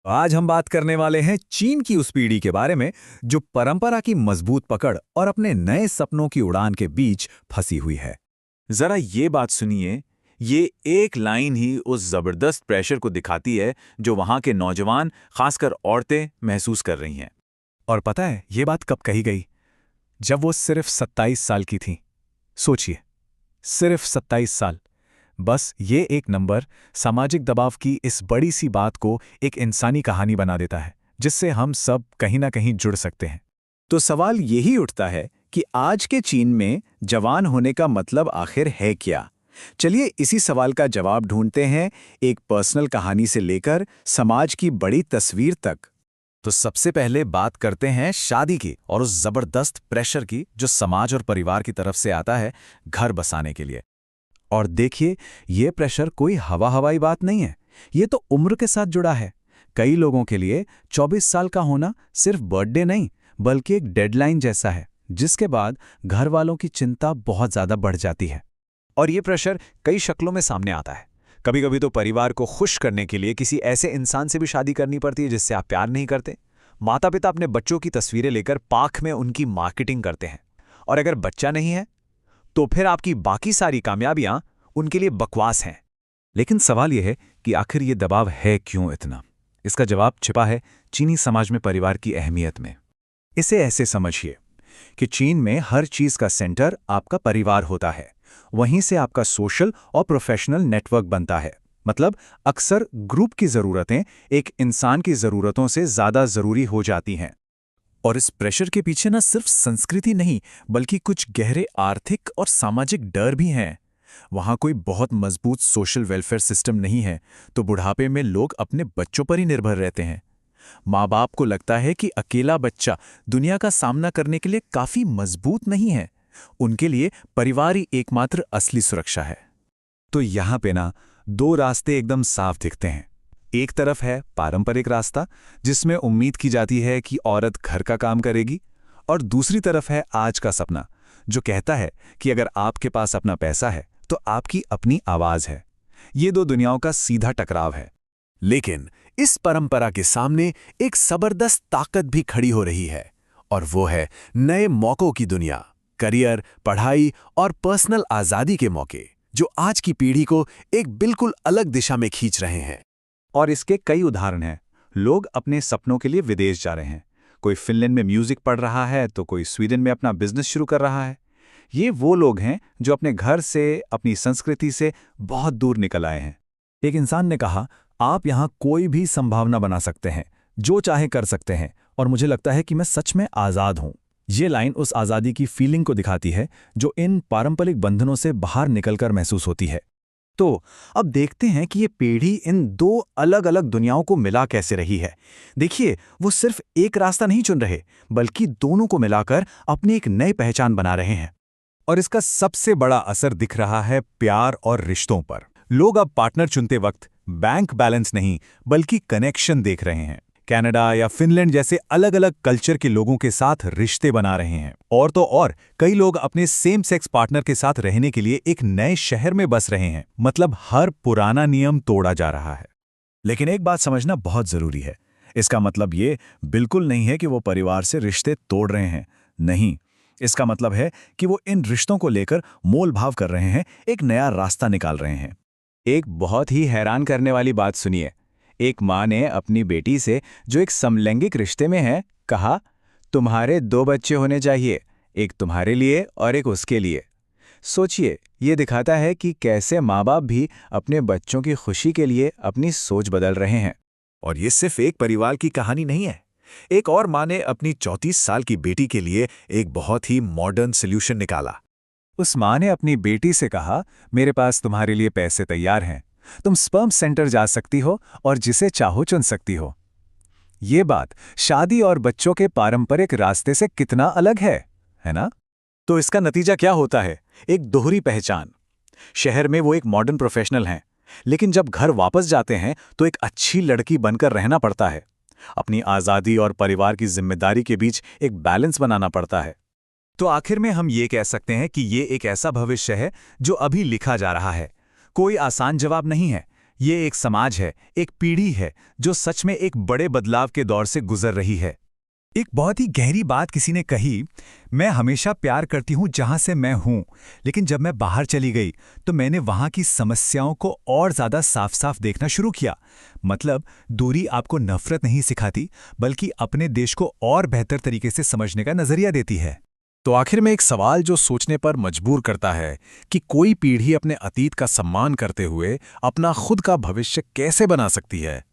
आज हम बात करने वाले हैं चीन की उस पीढ़ी के बारे में जो परंपरा की मजबूत पकड़ और अपने नए सपनों की उड़ान के बीच फंसी हुई है। जरा ये बात सुनिए। ये एक लाइन ही उस जबरदस्त प्रेशर को दिखाती है जो वहां के नौजवान, खासकर औरतें, महसूस कर रही हैं। और पता है ये बात कब कही गई? जब वो सिर्फ 27 साल की थी। सोचिए, सिर्फ 27 साल। बस ये एक नंबर सामाजिक दबाव की इस बड़ी सी बात को एक इंसानी कहानी बना देता है जिससे हम सब कहीं ना कहीं जुड़ सकते हैं। तो सवाल यही उठता है कि आज के चीन में जवान होने का मतलब आखिर है क्या? चलिए इसी सवाल का जवाब ढूंढते हैं, एक पर्सनल कहानी से लेकर समाज की बड़ी तस्वीर तक। तो सबसे पहले बात करते हैं शादी की और उस जबरदस्त प्रेशर की जो समाज और परिवार की तरफ से आता है घर बसाने के लिए। और देखिए, ये प्रेशर कोई हवाई बात नहीं है, ये तो उम्र के साथ जुड़ा है। कई लोगों के लिए 24 साल का होना सिर्फ बर्थडे नहीं बल्कि एक डेडलाइन जैसा है जिसके बाद घर वालों की चिंता बहुत ज्यादा बढ़ जाती है। और ये प्रेशर कई शक्लों में सामने आता है। कभी कभी तो परिवार को खुश करने के लिए किसी ऐसे इंसान से भी शादी करनी पड़ती है जिससे आप प्यार नहीं करते। माता पिता अपने बच्चों की तस्वीरें लेकर पार्क में उनकी मार्केटिंग करते हैं, और अगर बच्चा नहीं है तो फिर आपकी बाकी सारी कामयाबियां उनके लिए बकवास हैं। लेकिन सवाल यह है कि आखिर ये दबाव है क्यों इतना? इसका जवाब छिपा है चीनी समाज में परिवार की अहमियत में। इसे ऐसे समझिए कि चीन में हर चीज का सेंटर आपका परिवार होता है। वहीं से आपका सोशल और प्रोफेशनल नेटवर्क बनता है। मतलब अक्सर ग्रुप की जरूरतें एक इंसान की जरूरतों से ज्यादा जरूरी हो जाती हैं। और इस प्रेशर के पीछे न सिर्फ संस्कृति नहीं बल्कि कुछ गहरे आर्थिक और सामाजिक डर भी हैं। वहां कोई बहुत मजबूत सोशल वेलफेयर सिस्टम नहीं है, तो बुढ़ापे में लोग अपने बच्चों पर ही निर्भर रहते हैं। माँ बाप को लगता है कि अकेला बच्चा दुनिया का सामना करने के लिए काफी मजबूत नहीं है। उनके लिए परिवार ही एकमात्र असली सुरक्षा है। तो यहाँ पे ना दो रास्ते एकदम साफ दिखते हैं। एक तरफ है पारंपरिक रास्ता जिसमें उम्मीद की जाती है कि औरत घर का काम करेगी, और दूसरी तरफ है आज का सपना जो कहता है कि अगर आपके पास अपना पैसा है तो आपकी अपनी आवाज है। ये दो दुनियाओं का सीधा टकराव है। लेकिन इस परंपरा के सामने एक जबरदस्त ताकत भी खड़ी हो रही है, और वो है नए मौकों की दुनिया, करियर, पढ़ाई और पर्सनल आजादी के मौके जो आज की पीढ़ी को एक बिल्कुल अलग दिशा में खींच रहे हैं। और इसके कई उदाहरण हैं। लोग अपने सपनों के लिए विदेश जा रहे हैं। कोई फिनलैंड में म्यूजिक पढ़ रहा है तो कोई स्वीडन में अपना बिजनेस शुरू कर रहा है। ये वो लोग हैं जो अपने घर से, अपनी संस्कृति से बहुत दूर निकल आए हैं। एक इंसान ने कहा, आप यहाँ कोई भी संभावना बना सकते हैं, जो चाहे कर सकते हैं, और मुझे लगता है कि मैं सच में आज़ाद हूँ। ये लाइन उस आज़ादी की फीलिंग को दिखाती है जो इन पारंपरिक बंधनों से बाहर निकलकर महसूस होती है। तो अब देखते हैं कि ये पीढ़ी इन दो अलग अलग दुनियाओं को मिला कैसे रही है। देखिए, वो सिर्फ एक रास्ता नहीं चुन रहे बल्कि दोनों को मिलाकर अपनी एक नई पहचान बना रहे हैं। और इसका सबसे बड़ा असर दिख रहा है प्यार और रिश्तों पर। लोग अब पार्टनर चुनते वक्त बैंक बैलेंस नहीं बल्कि कनेक्शन देख रहे हैं। कनाडा या फिनलैंड जैसे अलग अलग कल्चर के लोगों के साथ रिश्ते बना रहे हैं। और तो और कई लोग अपने सेम सेक्स पार्टनर के साथ रहने के लिए एक नए शहर में बस रहे हैं। मतलब हर पुराना नियम तोड़ा जा रहा है। लेकिन एक बात समझना बहुत जरूरी है, इसका मतलब ये बिल्कुल नहीं है कि वो परिवार से रिश्ते तोड़ रहे हैं। नहीं, इसका मतलब है कि वो इन रिश्तों को लेकर मोल भाव कर रहे हैं, एक नया रास्ता निकाल रहे हैं। एक बहुत ही हैरान करने वाली बात सुनिए। एक माँ ने अपनी बेटी से, जो एक समलैंगिक रिश्ते में है, कहा, तुम्हारे 2 बच्चे होने चाहिए, एक तुम्हारे लिए और एक उसके लिए। सोचिए, ये दिखाता है कि कैसे माँ बाप भी अपने बच्चों की खुशी के लिए अपनी सोच बदल रहे हैं। और ये सिर्फ एक परिवार की कहानी नहीं है। एक और माँ ने अपनी 34 साल की बेटी के लिए एक बहुत ही मॉडर्न सॉल्यूशन निकाला। उस माँ ने अपनी बेटी से कहा, मेरे पास तुम्हारे लिए पैसे तैयार हैं, तुम स्पर्म सेंटर जा सकती हो और जिसे चाहो चुन सकती हो। ये बात शादी और बच्चों के पारंपरिक रास्ते से कितना अलग है ना? तो इसका नतीजा क्या होता है? एक दोहरी पहचान। शहर में वो एक मॉडर्न प्रोफेशनल हैं, लेकिन जब घर वापस जाते हैं तो एक अच्छी लड़की बनकर रहना पड़ता है। अपनी आज़ादी और परिवार की जिम्मेदारी के बीच एक बैलेंस बनाना पड़ता है। तो आखिर में हम ये कह सकते हैं कि ये एक ऐसा भविष्य है जो अभी लिखा जा रहा है। कोई आसान जवाब नहीं है, ये एक समाज है, एक पीढ़ी है जो सच में एक बड़े बदलाव के दौर से गुजर रही है। एक बहुत ही गहरी बात किसी ने कही, मैं हमेशा प्यार करती हूँ जहाँ से मैं हूँ, लेकिन जब मैं बाहर चली गई तो मैंने वहाँ की समस्याओं को और ज़्यादा साफ साफ देखना शुरू किया। मतलब दूरी आपको नफरत नहीं सिखाती, बल्कि अपने देश को और बेहतर तरीके से समझने का नज़रिया देती है। तो आखिर में एक सवाल जो सोचने पर मजबूर करता है कि कोई पीढ़ी अपने अतीत का सम्मान करते हुए अपना खुद का भविष्य कैसे बना सकती है।